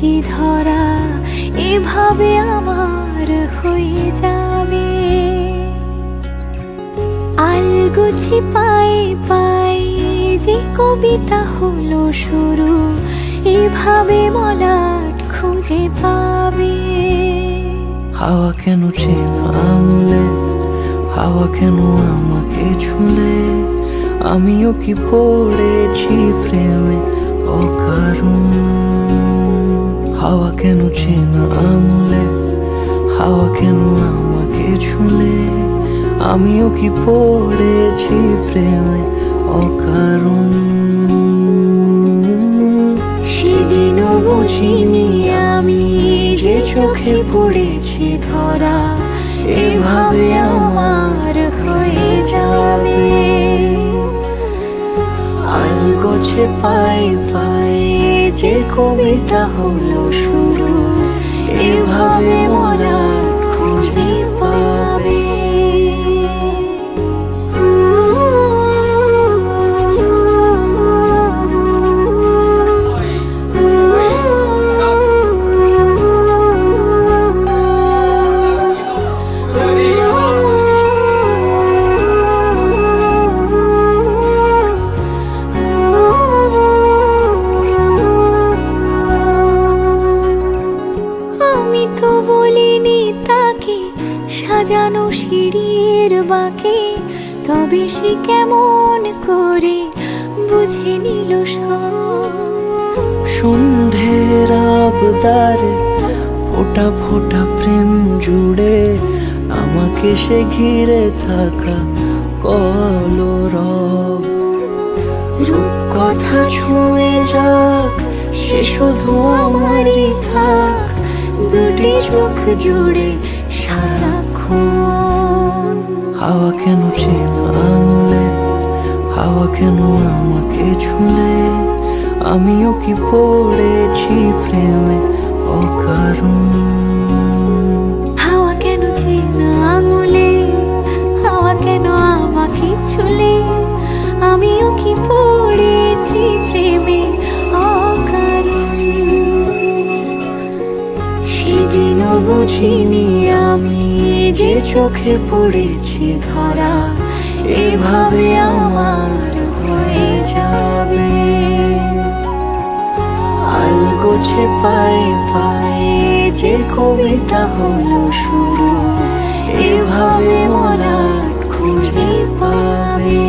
পড়েছি ধরা, এভাবে আমার হয়ে যাবে। আলগোছি পায়ে পায়ে যে কবিতা হলো শুরু, এভাবে মলাট খুঁজে পাবে। হাওয়া কেন চেনা আঙুলে, হাওয়া কেন আমাকে ছুলে, আমিও কি পড়েছি প্রেমে অকারণ। হাওয়া কেন চেনা আঙুলে, হাওয়া কেন আমাকে ছুলে, আমিও কি পড়েছি প্রেমে অকারণ। সেদিনও বুঝিনি আমি যে চোখে পড়েছি ধরা, এভাবে আমার হয়ে যাবে। আলগোছে পায়ে পায়ে যে কবিতা হলো শুরু, এভাবে মলাট খুঁজে পাবে। আমি তো বলিনি তাকে সাজানো সিঁড়ির বাঁকে, তবে সে কেমন করে বুঝে নিল সব। সন্ধ্যের আবদারে ফোটা ফোটা প্রেম জুড়ে, আমাকে সে ঘিরে থাকা কলরব। রূপকথা ছুঁয়ে যাক, সে শুধু আমারই থাক, দুটি চোখ জুড়ে সারাক্ষণ। হাওয়া কেন চেনা আঙুলে, হাওয়া কেন আমাকে ছুলে, আমিও কি পড়েছি প্রেমে অকারণ। হাওয়া কেন চেনা আঙুলে, হাওয়া কেন আমাকে ছুলে, আমিও কি পড়েছি প্রেমে অকারণ। সেদিনও বুঝিনি আমি যে চোখে পড়েছি ধরা, এভাবে আমার হয়ে যাবে। আলগোছে পায়ে পায়ে যে কবিতা হলো শুরু, এভাবে মলাট খুঁজে পাবে।